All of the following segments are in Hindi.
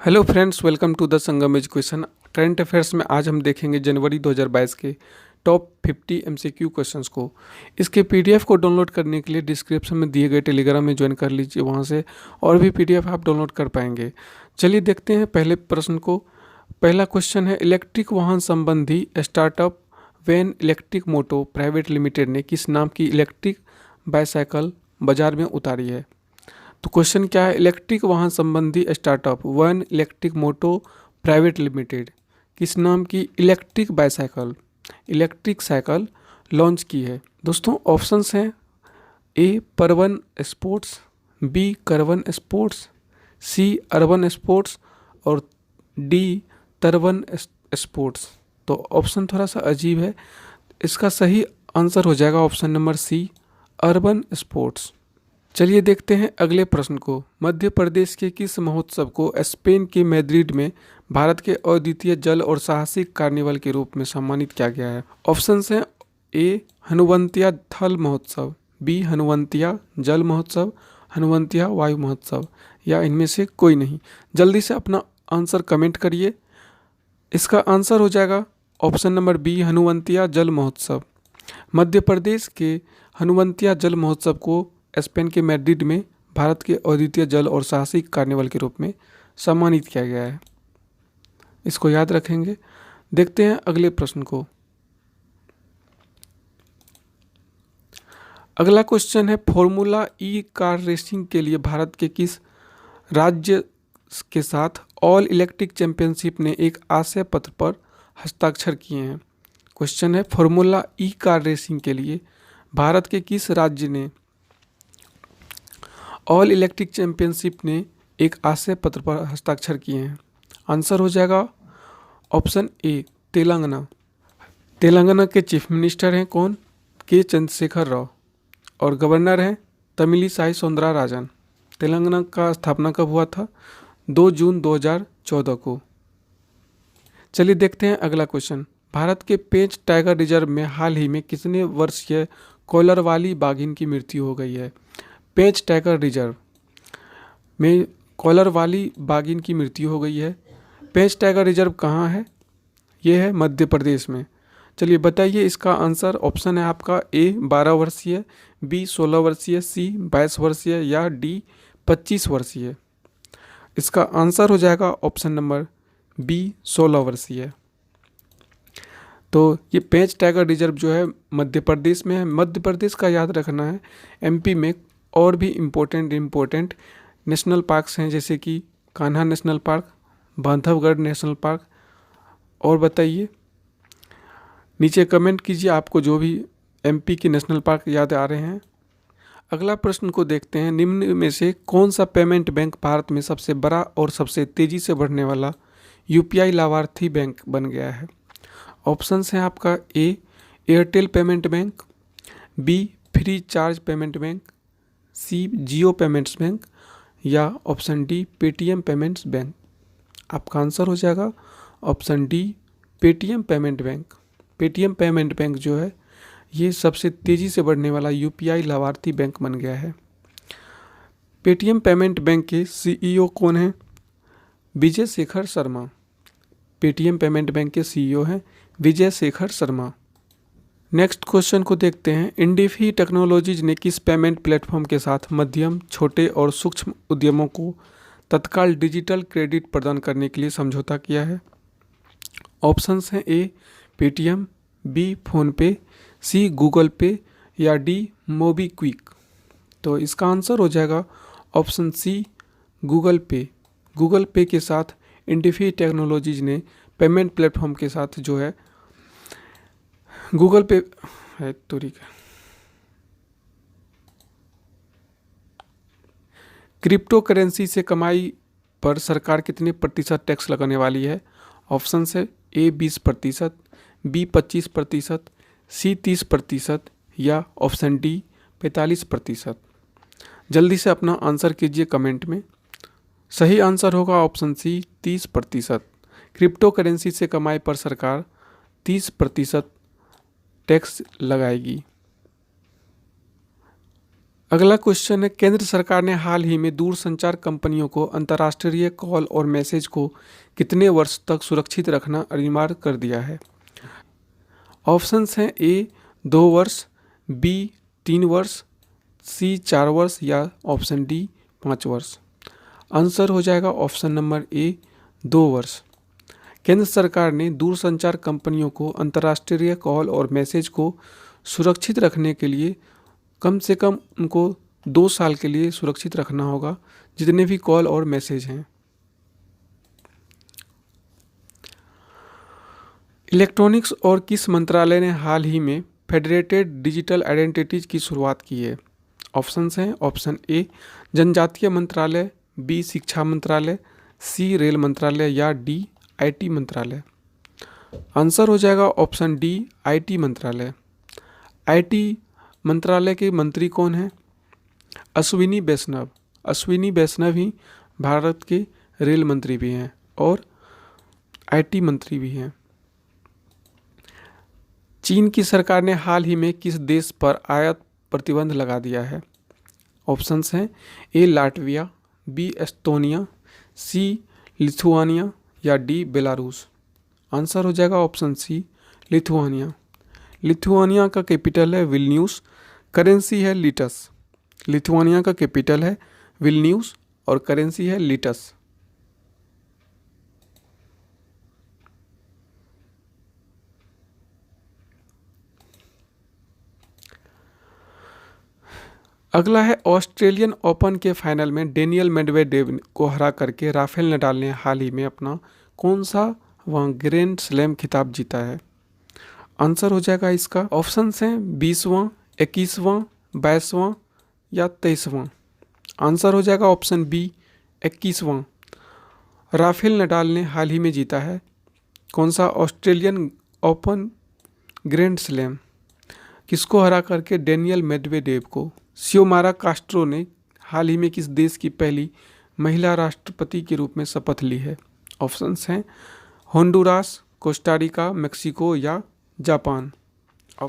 Hello friends, welcome to the Sangam education. Current affairs में आज हम देखेंगे जनवरी 2022 के टॉप 50 एमसीक्यू क्वेश्चंस को। इसके पीडीएफ को डाउनलोड करने के लिए डिस्क्रिप्शन में दिए गए टेलीग्राम में ज्वाइन कर लीजिए, वहां से और भी पीडीएफ आप डाउनलोड कर पाएंगे। चलिए देखते हैं पहले प्रश्न को। पहला क्वेश्चन है, इलेक्ट्रिक वाहन संबंधी स्टार्टअप वैन इलेक्ट्रिक मोटो प्राइवेट लिमिटेड ने किस नाम की इलेक्ट्रिक बाईसाइकिल बाजार में उतारी है? तो क्वेश्चन क्या है, इलेक्ट्रिक वाहन संबंधी स्टार्टअप वन इलेक्ट्रिक मोटो प्राइवेट लिमिटेड किस नाम की इलेक्ट्रिक साइकिल लॉन्च की है? दोस्तों ऑप्शंस हैं, ए परवन स्पोर्ट्स, बी करवन स्पोर्ट्स, सी अर्बन स्पोर्ट्स और डी तरवन स्पोर्ट्स। तो ऑप्शन थोड़ा सा अजीब है, इसका सही आंसर हो जाएगा option number C, urban sports. चलिए देखते हैं अगले प्रश्न को। मध्य प्रदेश के किस महोत्सव को स्पेन के मैड्रिड में भारत के अद्वितीय जल और साहसिक कार्निवल के रूप में सम्मानित किया गया है? ऑप्शंस हैं, ए हनुवंतिया थल महोत्सव, बी हनुवंतिया जल महोत्सव, हनुवंतिया वायु महोत्सव या इनमें से कोई नहीं। जल्दी से अपना आंसर कमेंट करिए। इसका आंसर हो जाएगा ऑप्शन नंबर बी, हनुवंतिया जल महोत्सव। मध्य प्रदेश के हनुवंतिया जल महोत्सव को स्पेन के मैड्रिड में भारत के अद्वितीय जल और साहसिक कार्निवल के रूप में सम्मानित किया गया है, इसको याद रखेंगे। देखते हैं अगले प्रश्न को। अगला क्वेश्चन है, फॉर्मूला ई कार रेसिंग के लिए भारत के किस राज्य के साथ ऑल इलेक्ट्रिक चैंपियनशिप ने एक आशय पत्र पर हस्ताक्षर किए हैं? क्वेश्चन है, फॉर्मूला ई कार रेसिंग के लिए भारत के किस राज्य ने ऑल इलेक्ट्रिक चैंपियनशिप ने एक आशय पत्र पर हस्ताक्षर किए हैं? आंसर हो जाएगा ऑप्शन ए, तेलंगाना। तेलंगाना के चीफ मिनिस्टर हैं कौन? के चंद्रशेखर राव और गवर्नर हैं तमिलिसाई सौंदरराजन। तेलंगाना का स्थापना कब हुआ था? 2 जून 2014 को। चलिए देखते हैं अगला क्वेश्चन। भारत के पेंच टाइगर रिजर्व में हाल ही में कितने वर्षीय कॉलर वाली बाघिन की मृत्यु हो गई है? पेंच टाइगर रिजर्व में कॉलर वाली बाघिन की मृत्यु हो गई है। पेंच टाइगर रिजर्व कहाँ है? ये है मध्य प्रदेश में। चलिए बताइए इसका आंसर। ऑप्शन है आपका ए 12 वर्षीय, बी 16 वर्षीय, सी 22 वर्षीय या डी 25 वर्षीय। इसका आंसर हो जाएगा ऑप्शन नंबर बी 16 वर्षीय। तो ये पेंच टाइगर रिजर्व जो है मध्य प्रदेश में है। मध्य प्रदेश का याद रखना है। एमपी में और भी इम्पोर्टेंट नेशनल पार्क्स हैं, जैसे कि Kanha national park, Bandhavgarh national park. और बताइए, नीचे कमेंट कीजिए आपको जो भी एमपी के नेशनल पार्क याद आ रहे हैं। अगला प्रश्न को देखते हैं। निम्न में से कौन सा पेमेंट बैंक भारत में सबसे बड़ा और सबसे तेज़ी से बढ़ने वाला यूपीआई लाभार्थी बैंक बन गया है? ऑप्शंस हैं आपका, A Airtel payment bank, B Freecharge payment bank, C Jio payments bank या option D Paytm payments bank. आपका आंसर हो जाएगा option D Paytm payment bank. Paytm payment bank जो है ये सबसे तेज़ी से बढ़ने वाला यूपीआई लाभार्थी बैंक बन गया है। पेटीएम पेमेंट बैंक के सीईओ कौन हैं? Vijay Shekhar Sharma. Paytm payment bank के सीईओ हैं विजय शेखर शर्मा। नेक्स्ट क्वेश्चन को देखते हैं। इंडिफी टेक्नोलॉजीज ने किस पेमेंट प्लेटफॉर्म के साथ मध्यम, छोटे और सूक्ष्म उद्यमों को तत्काल डिजिटल क्रेडिट प्रदान करने के लिए समझौता किया है? ऑप्शंस हैं, ए Paytm, B PhonePe, C Google पे या डी मोबीक्विक। तो इसका आंसर हो जाएगा ऑप्शन सी, गूगल पे। गूगल पे के साथ इंडिफी टेक्नोलॉजीज ने पेमेंट प्लेटफॉर्म के साथ जो है गूगल पे है क्रिप्टो करेंसी से कमाई पर सरकार कितने प्रतिशत टैक्स लगाने वाली है? ऑप्शन है, ए 20%, बी 25%, सी 30% या ऑप्शन डी 45%। जल्दी से अपना आंसर कीजिए कमेंट में। सही आंसर होगा ऑप्शन सी 30%। क्रिप्टो करेंसी से कमाई पर सरकार 30% टैक्स लगाएगी। अगला क्वेश्चन है, केंद्र सरकार ने हाल ही में दूरसंचार कंपनियों को अंतर्राष्ट्रीय कॉल और मैसेज को कितने वर्ष तक सुरक्षित रखना अनिवार्य कर दिया है? ऑप्शंस हैं ए 2 वर्ष, बी 3 वर्ष, सी 4 वर्ष या ऑप्शन डी 5 वर्ष। आंसर हो जाएगा ऑप्शन नंबर ए 2 वर्ष। केंद्र सरकार ने दूरसंचार कंपनियों को अंतर्राष्ट्रीय कॉल और मैसेज को सुरक्षित रखने के लिए कम से कम उनको 2 साल के लिए सुरक्षित रखना होगा, जितने भी कॉल और मैसेज हैं। इलेक्ट्रॉनिक्स और किस मंत्रालय ने हाल ही में फेडरेटेड डिजिटल आइडेंटिटीज की शुरुआत की है? ऑप्शंस हैं, ऑप्शन ए जनजातीय मंत्रालय, बी शिक्षा मंत्रालय, सी रेल मंत्रालय या डी आईटी मंत्रालय। आंसर हो जाएगा ऑप्शन डी आईटी मंत्रालय। आईटी मंत्रालय के मंत्री कौन हैं? अश्विनी वैष्णव। अश्विनी वैष्णव ही भारत के रेल मंत्री भी हैं और आईटी मंत्री भी हैं। चीन की सरकार ने हाल ही में किस देश पर आयात प्रतिबंध लगा दिया है? ऑप्शंस हैं, ए लाटविया, बी एस्टोनिया, सी लिथुआनिया या डी बेलारूस। आंसर हो जाएगा ऑप्शन सी लिथुआनिया। लिथुआनिया का कैपिटल है विल्न्यूस, करेंसी है लीटस। लिथुआनिया का कैपिटल है विल्न्यूस और करेंसी है लीटस। अगला है, ऑस्ट्रेलियन ओपन के फाइनल में डेनियल मेडवेडेव को हरा करके राफेल नडाल ने हाल ही में अपना कौन सा वहाँ ग्रैंड स्लैम खिताब जीता है? आंसर हो जाएगा इसका, ऑप्शंस हैं 20वां, 21वां, 22वां या 23वां। आंसर हो जाएगा ऑप्शन बी 21वां। राफेल नडाल ने हाल ही में जीता है कौन सा ऑस्ट्रेलियन ओपन ग्रैंड स्लैम? किसको हरा करके? डेनियल मेडवेडेव को। सियोमारा कास्ट्रो ने हाल ही में किस देश की पहली महिला राष्ट्रपति के रूप में शपथ ली है? ऑप्शंस हैं होंडुरास, कोस्टारिका, मेक्सिको या जापान।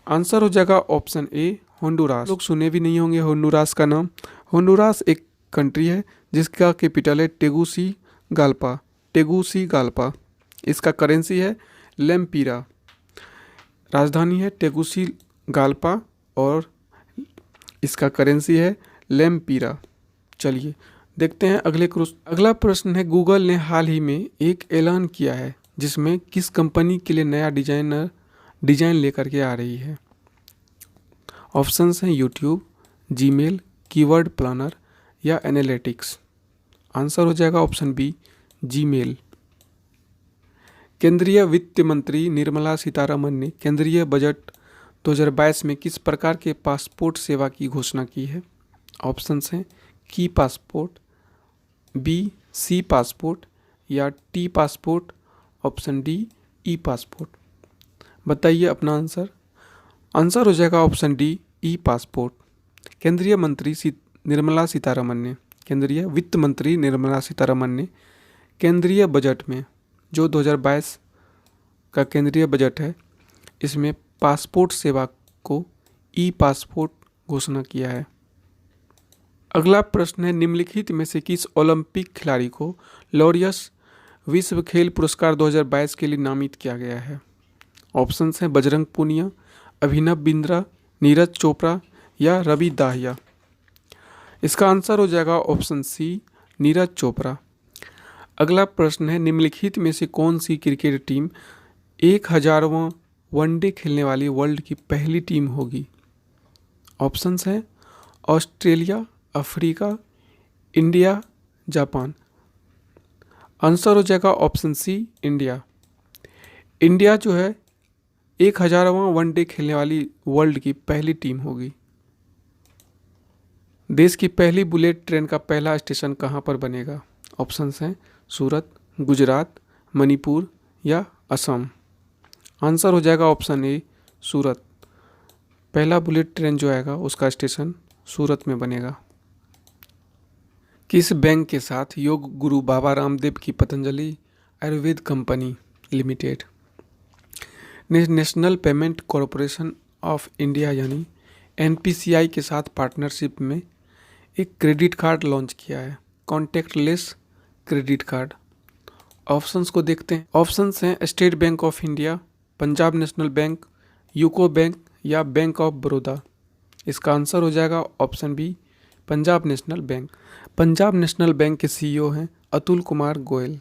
आंसर हो जाएगा ऑप्शन ए होंडुरास। लोग सुने भी नहीं होंगे होंडुरास का नाम। होंडुरास एक कंट्री है जिसका कैपिटल है टेगुसिगाल्पा। टेगुसिगाल्पा। इसका करेंसी है लेम्पिरा। राजधानी है टेगुसिगाल्पा और इसका करेंसी है लेम्पिरा। चलिए देखते हैं अगला प्रश्न है, गूगल ने हाल ही में एक ऐलान किया है जिसमें किस कंपनी के लिए नया डिजाइन लेकर के आ रही है? ऑप्शंस हैं यूट्यूब, जीमेल, कीवर्ड प्लानर या एनालिटिक्स। आंसर हो जाएगा ऑप्शन बी जीमेल। केंद्रीय वित्त मंत्री निर्मला सीतारमण ने केंद्रीय बजट 2022 में किस प्रकार के पासपोर्ट सेवा की घोषणा की है? ऑप्शंस हैं की पासपोर्ट, बी सी पासपोर्ट या T passport, option D E passport. बताइए अपना आंसर। आंसर हो जाएगा ऑप्शन डी ई पासपोर्ट। केंद्रीय वित्त मंत्री निर्मला सीतारमण ने केंद्रीय बजट में जो 2022 का केंद्रीय बजट है इसमें पासपोर्ट सेवा को ई पासपोर्ट घोषणा किया है। अगला प्रश्न है, निम्नलिखित में से किस ओलंपिक खिलाड़ी को लॉरियस विश्व खेल पुरस्कार 2022 के लिए नामित किया गया है? ऑप्शंस हैं बजरंग पूनिया, अभिनव बिंद्रा, नीरज चोपड़ा या रवि दाहिया। इसका आंसर हो जाएगा ऑप्शन सी नीरज चोपड़ा। अगला प्रश्न है, निम्नलिखित में से कौन सी क्रिकेट टीम 1000वां वनडे खेलने वाली वर्ल्ड की पहली टीम होगी? ऑप्शंस हैं Australia, Africa, India, Japan. Answer हो जाएगा ऑप्शन सी इंडिया। इंडिया जो है 1000वां वनडे खेलने वाली वर्ल्ड की पहली टीम होगी। देश की पहली बुलेट ट्रेन का पहला स्टेशन कहाँ पर बनेगा? ऑप्शंस हैं सूरत, गुजरात, मणिपुर या असम। आंसर हो जाएगा ऑप्शन ए सूरत। पहला बुलेट ट्रेन जो आएगा उसका स्टेशन सूरत में बनेगा। किस बैंक के साथ योग गुरु बाबा रामदेव की पतंजलि आयुर्वेद कंपनी लिमिटेड ने national payment corporation of India यानी एनपीसीआई के साथ पार्टनरशिप में एक क्रेडिट कार्ड लॉन्च किया है, कॉन्टैक्टलेस क्रेडिट कार्ड। ऑप्शंस को देखते हैं। ऑप्शंस हैं State Bank of India, Punjab National Bank, UCO Bank या बैंक ऑफ बड़ौदा। इसका आंसर हो जाएगा option B, Punjab National Bank. Punjab National Bank के सीईओ हैं अतुल कुमार गोयल।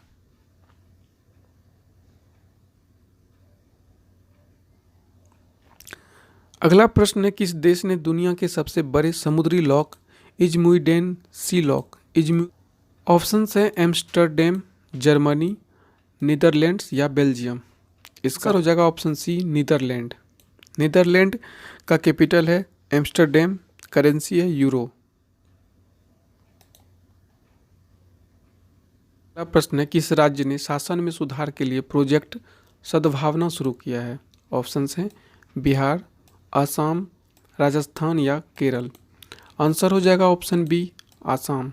अगला प्रश्न है, किस देश ने दुनिया के सबसे बड़े समुद्री लॉक इजमुइडेन सी लॉक ऑप्शंस हैं एम्स्टर्डम, जर्मनी, नीदरलैंड्स या बेल्जियम। इसका हो जाएगा ऑप्शन सी, नीदरलैंड। नीदरलैंड का कैपिटल है एम्स्टर्डम, करेंसी है यूरो। अगला प्रश्न है, किस राज्य ने शासन में सुधार के लिए प्रोजेक्ट सद्भावना शुरू किया है? ऑप्शंस हैं बिहार, आसाम, राजस्थान या केरल। आंसर हो जाएगा ऑप्शन बी, आसाम।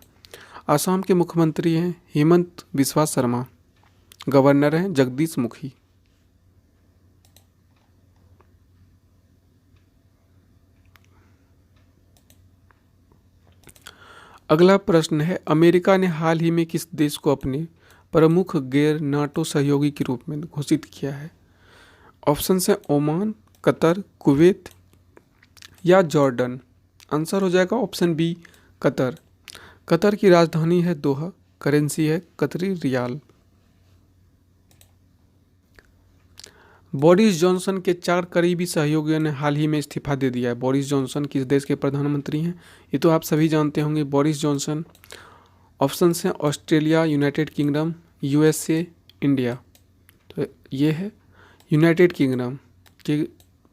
आसाम के मुख्यमंत्री हैं हेमंत बिस्वा शर्मा, गवर्नर हैं जगदीश मुखी। अगला प्रश्न है, अमेरिका ने हाल ही में किस देश को अपने प्रमुख गैर नाटो सहयोगी के रूप में घोषित किया है? ऑप्शन है ओमान, कतर, कुवैत या जॉर्डन। आंसर हो जाएगा ऑप्शन बी, कतर। कतर की राजधानी है दोहा, करेंसी है कतरी रियाल। बोरिस जॉनसन के 4 करीबी सहयोगियों ने हाल ही में इस्तीफा दे दिया है। बोरिस जॉनसन किस देश के प्रधानमंत्री हैं? ये तो आप सभी जानते होंगे, बोरिस जॉनसन। ऑप्शन हैं Australia, United kingdom, USA, India. तो ये है यूनाइटेड किंगडम के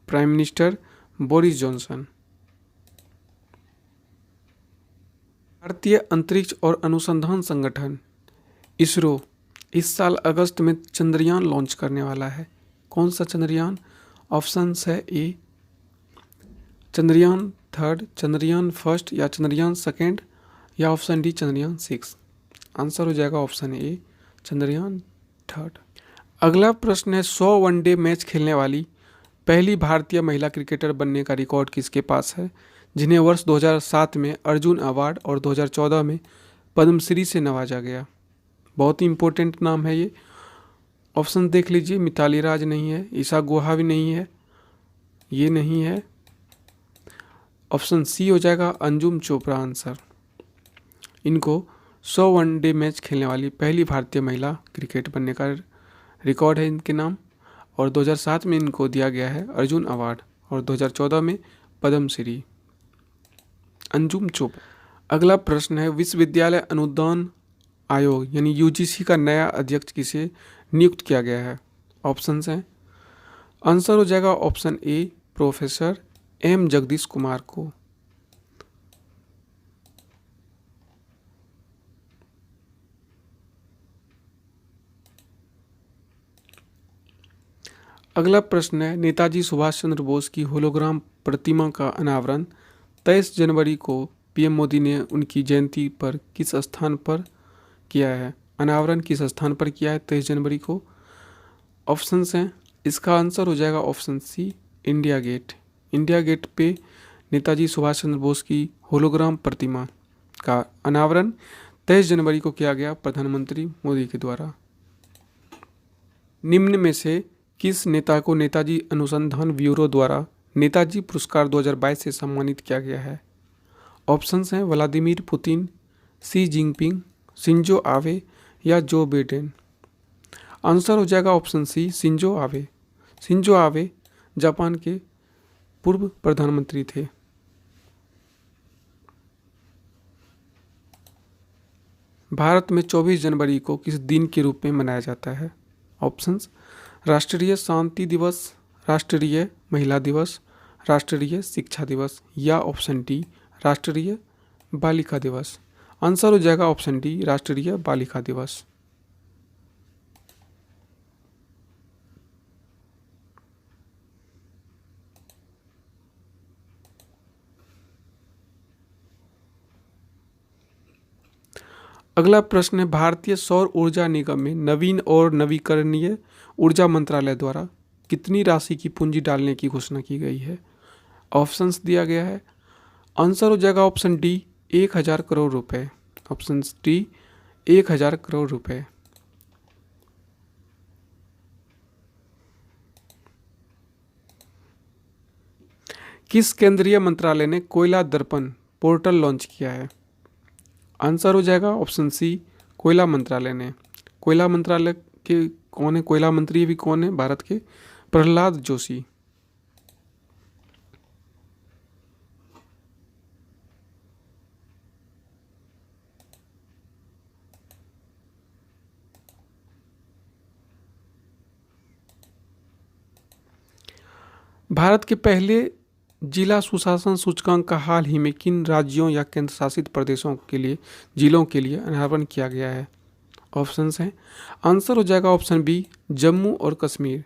प्राइम मिनिस्टर बोरिस जॉनसन। भारतीय अंतरिक्ष और अनुसंधान संगठन इसरो इस साल अगस्त में चंद्रयान लॉन्च करने वाला है। कौन सा चंद्रयान? ऑप्शंस है ए चंद्रयान 3, चंद्रयान 1 या चंद्रयान 2 या ऑप्शन डी चंद्रयान 6। आंसर हो जाएगा ऑप्शन ए, चंद्रयान 3। अगला प्रश्न है, 100 वनडे मैच खेलने वाली पहली भारतीय महिला क्रिकेटर बनने का रिकॉर्ड किसके पास है, जिन्हें वर्ष 2007 में अर्जुन अवार्ड और 2014 में पद्मश्री से नवाजा गया? बहुत ही इंपॉर्टेंट नाम है ये। ऑप्शन देख लीजिए, मिताली राज नहीं है, ईशा गुहा भी नहीं है, ये नहीं है। ऑप्शन सी हो जाएगा अंजुम चोपड़ा आंसर। इनको 100 वनडे मैच खेलने वाली पहली भारतीय महिला क्रिकेट बनने का रिकॉर्ड है इनके नाम, और 2007 में इनको दिया गया है अर्जुन अवार्ड और 2014 में पद्मश्री। अंजुम चोपड़ा। अगला प्रश्न है, विश्वविद्यालय अनुदान आयोग यानी यूजीसी का नया अध्यक्ष किसे नियुक्त किया गया है? ऑप्शंस हैं। आंसर हो जाएगा option A, professor M Jagdish Kumar को। अगला प्रश्न है, नेताजी सुभाष चंद्र बोस की होलोग्राम प्रतिमा का अनावरण 23 जनवरी को पीएम मोदी ने उनकी जयंती पर किस स्थान पर किया है? अनावरण किस स्थान पर किया है 23 जनवरी को? ऑप्शंस हैं। इसका आंसर हो जाएगा option C, India Gate. India Gate पे नेताजी सुभाष चंद्र बोस की होलोग्राम प्रतिमा का अनावरण 23 जनवरी को किया गया प्रधानमंत्री मोदी के द्वारा। निम्न में से किस नेता को नेताजी अनुसंधान ब्यूरो द्वारा नेताजी पुरस्कार 2022 से सम्मानित किया गया है? ऑप्शंस हैं Vladimir Putin, Xi Jinping, Shinzo Abe या जो बिडेन। आंसर हो जाएगा option C, Shinzo Abe. Shinzo Abe Japan के पूर्व प्रधानमंत्री थे। भारत में 24 जनवरी को किस दिन के रूप में मनाया जाता है? ऑप्शंस, राष्ट्रीय शांति दिवस, राष्ट्रीय महिला दिवस, राष्ट्रीय शिक्षा दिवस या ऑप्शन डी राष्ट्रीय बालिका दिवस। आंसर हो जाएगा ऑप्शन डी राष्ट्रीय बालिका दिवस। अगला प्रश्न है, भारतीय सौर ऊर्जा निगम में नवीन और नवीकरणीय ऊर्जा मंत्रालय द्वारा कितनी राशि की पूंजी डालने की घोषणा की गई है? ऑप्शंस दिया गया है। आंसर हो जाएगा ऑप्शन डी 1000 करोड़ रुपए। ऑप्शन डी 1000 करोड़ रुपए। किस केंद्रीय मंत्रालय ने कोयला दर्पण पोर्टल लॉन्च किया है? आंसर हो जाएगा ऑप्शन सी कोयला मंत्रालय ने। कोयला मंत्रालय के कौन है? कोयला मंत्री भी कौन है भारत के? प्रहलाद जोशी। भारत के पहले जिला सुशासन सूचकांक का हाल ही में किन राज्यों या केंद्र शासित प्रदेशों के लिए जिलों के लिए अनावरण किया गया है? ऑप्शंस हैं। आंसर हो जाएगा ऑप्शन बी जम्मू और कश्मीर।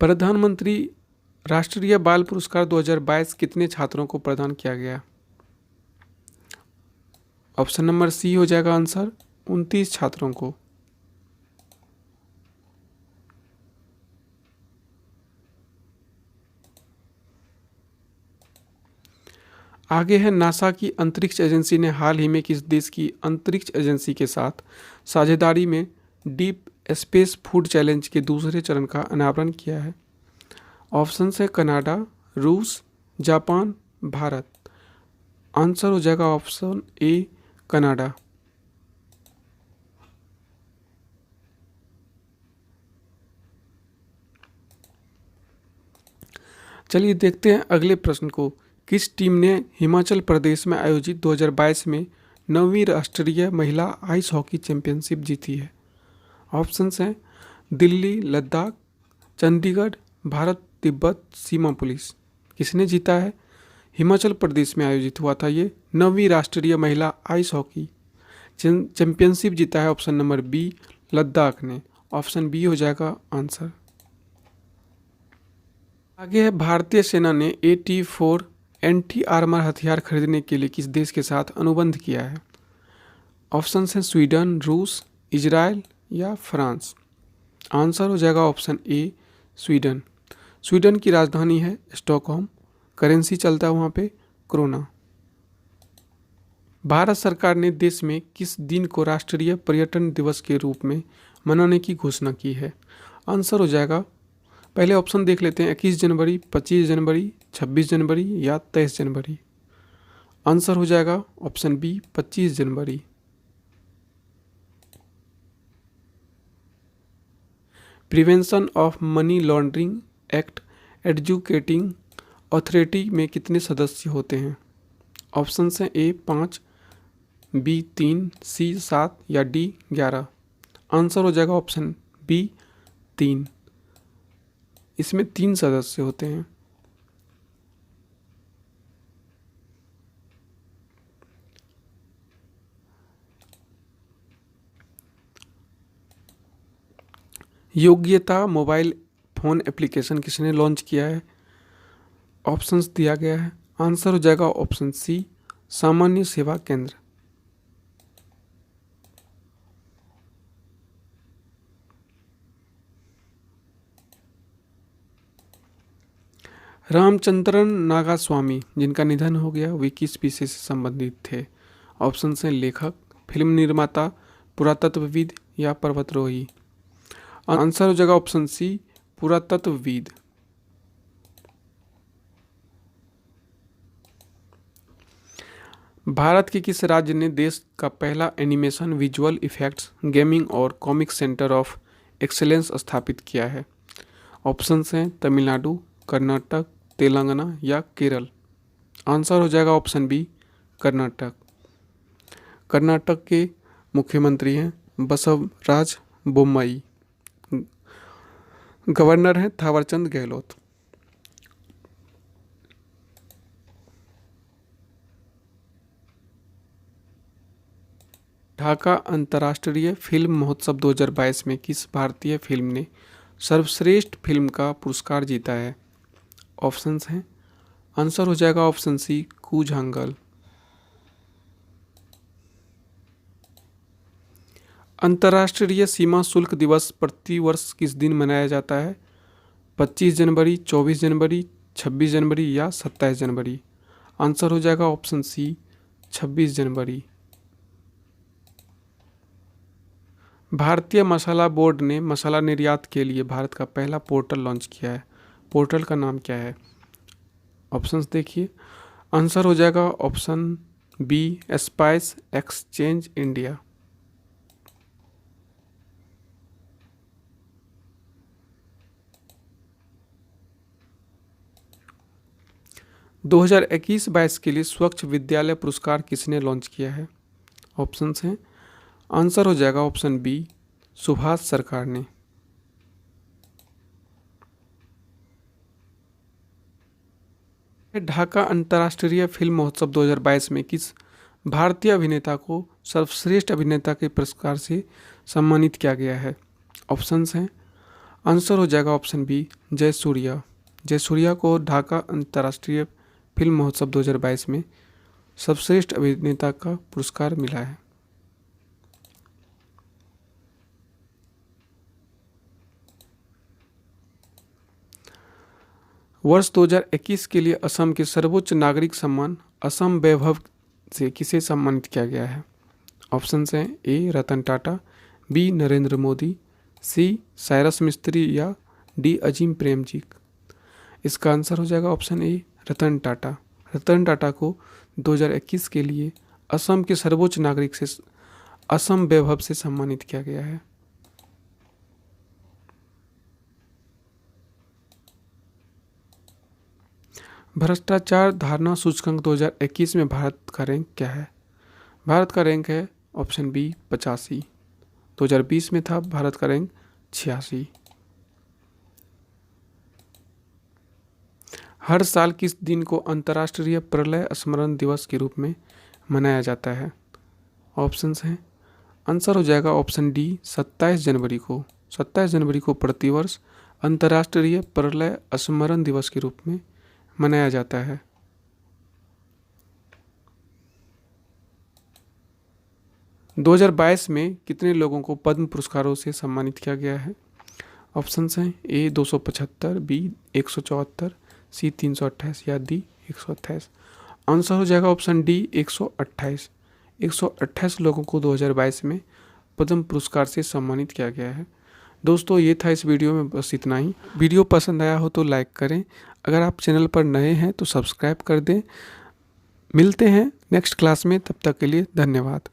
प्रधानमंत्री राष्ट्रीय बाल पुरस्कार 2022 कितने छात्रों को प्रदान किया गया? ऑप्शन नंबर सी हो जाएगा आंसर 29 छात्रों को। आगे है नासा की अंतरिक्ष एजेंसी ने हाल ही में किस देश की अंतरिक्ष एजेंसी के साथ साझेदारी में डीप स्पेस फूड चैलेंज के दूसरे चरण का अनावरण किया है? ऑप्शन है कनाडा, रूस, जापान, भारत। आंसर हो जाएगा ऑप्शन ए कनाडा। चलिए देखते हैं अगले प्रश्न को। किस टीम ने हिमाचल प्रदेश में आयोजित 2022 में 9वीं राष्ट्रीय महिला आइस हॉकी चैंपियनशिप जीती है? ऑप्शंस हैं दिल्ली, लद्दाख, चंडीगढ़, भारत तिब्बत सीमा पुलिस। किसने जीता है? हिमाचल प्रदेश में आयोजित हुआ था ये 9वीं राष्ट्रीय महिला आइस हॉकी चैंपियनशिप जीता है ऑप्शन नंबर बी लद्दाख ने। ऑप्शन बी हो जाएगा आंसर। आगे है भारतीय सेना ने AT-4 एंटी आर्मर हथियार खरीदने के लिए किस देश के साथ अनुबंध किया है? ऑप्शन हैं स्वीडन, रूस, इजराइल या फ्रांस। आंसर हो जाएगा ऑप्शन ए स्वीडन। स्वीडन की राजधानी है स्टॉकहोम। करेंसी चलता है वहाँ पे क्रोना। भारत सरकार ने देश में किस दिन को राष्ट्रीय पर्यटन दिवस के रूप में मनाने की घोषणा की है? आंसर हो जाएगा, पहले ऑप्शन देख लेते हैं, 21 जनवरी, 25 जनवरी, 26 जनवरी या 23 जनवरी। आंसर हो जाएगा ऑप्शन बी 25 जनवरी। Prevention of money laundering act adjudicating authority में कितने सदस्य होते हैं? ऑप्शन हैं ए 5, बी 3, सी 7 या डी 11। आंसर हो जाएगा ऑप्शन बी 3। इसमें 3 सदस्य होते हैं। योग्यता मोबाइल फ़ोन एप्लीकेशन किसने लॉन्च किया है? ऑप्शंस दिया गया है। आंसर हो जाएगा ऑप्शन सी सामान्य सेवा केंद्र। रामचंद्रन नागास्वामी जिनका निधन हो गया वे किस विषय से संबंधित थे? ऑप्शन हैं लेखक, फिल्म निर्माता, पुरातत्वविद या पर्वतारोही। आंसर हो जाएगा ऑप्शन सी पुरातत्वविद। भारत के किस राज्य ने देश का पहला एनिमेशन, विजुअल इफेक्ट्स, गेमिंग और कॉमिक सेंटर ऑफ एक्सेलेंस स्थापित किया है? ऑप्शंस हैं तमिलनाडु, कर्नाटक, तेलंगाना या केरल। आंसर हो जाएगा ऑप्शन बी कर्नाटक। कर्नाटक के मुख्यमंत्री हैं बसवराज बोम्मई। गवर्नर हैं थावरचंद गहलोत। ढाका अंतर्राष्ट्रीय फिल्म महोत्सव 2022 में किस भारतीय फिल्म ने सर्वश्रेष्ठ फिल्म का पुरस्कार जीता है? ऑप्शंस हैं। आंसर हो जाएगा ऑप्शन सी कूज हंगल। अंतर्राष्ट्रीय सीमा शुल्क दिवस प्रतिवर्ष किस दिन मनाया जाता है? 25 जनवरी, 24 जनवरी, 26 जनवरी या 27 जनवरी। आंसर हो जाएगा ऑप्शन सी 26 जनवरी। भारतीय मसाला बोर्ड ने मसाला निर्यात के लिए भारत का पहला पोर्टल लॉन्च किया है। पोर्टल का नाम क्या है? ऑप्शंस देखिए। आंसर हो जाएगा option B spice exchange India. दो 2021-22 के लिए स्वच्छ विद्यालय पुरस्कार किसने लॉन्च किया है? ऑप्शंस हैं। आंसर हो जाएगा ऑप्शन बी सुभाष सरकार ने। ढाका अंतर्राष्ट्रीय फिल्म महोत्सव 2022 में किस भारतीय अभिनेता को सर्वश्रेष्ठ अभिनेता के पुरस्कार से सम्मानित किया गया है? ऑप्शंस हैं। आंसर हो जाएगा ऑप्शन बी जयसूर्या। जयसूर्या को ढाका अंतर्राष्ट्रीय फिल्म महोत्सव 2022 में सर्वश्रेष्ठ अभिनेता का पुरस्कार मिला है। वर्ष 2021 के लिए असम के सर्वोच्च नागरिक सम्मान असम वैभव से किसे सम्मानित किया गया है? ऑप्शंस हैं। ए रतन टाटा, बी नरेंद्र मोदी, सी साइरस मिस्त्री या डी अजीम प्रेमजी। इसका आंसर हो जाएगा ऑप्शन ए रतन टाटा। रतन टाटा को 2021 के लिए असम के सर्वोच्च नागरिक से असम वैभव से सम्मानित किया गया है। भ्रष्टाचार धारणा सूचकांक 2021 में भारत का रैंक क्या है? भारत का रैंक है ऑप्शन बी 85। 2020 में था भारत का रैंक 86। हर साल किस दिन को अंतर्राष्ट्रीय प्रलय स्मरण दिवस के रूप में मनाया जाता है? ऑप्शंस हैं। आंसर हो जाएगा ऑप्शन डी 27 जनवरी को। 27 जनवरी को प्रतिवर्ष अंतर्राष्ट्रीय प्रलय स्मरण दिवस के रूप में मनाया जाता है। दो 2022 में कितने लोगों को पद्म पुरस्कारों से सम्मानित किया गया है? ऑप्शंस हैं। ए 275, बी 174, सी 328 या डी 128। आंसर हो जाएगा ऑप्शन डी 128। 128 लोगों को 2022 में पद्म पुरस्कार से सम्मानित किया गया है। दोस्तों ये था इस वीडियो में, बस इतना ही। वीडियो पसंद आया हो तो लाइक करें, अगर आप चैनल पर नए हैं तो सब्सक्राइब कर दें। मिलते हैं नेक्स्ट क्लास में, तब तक के लिए धन्यवाद।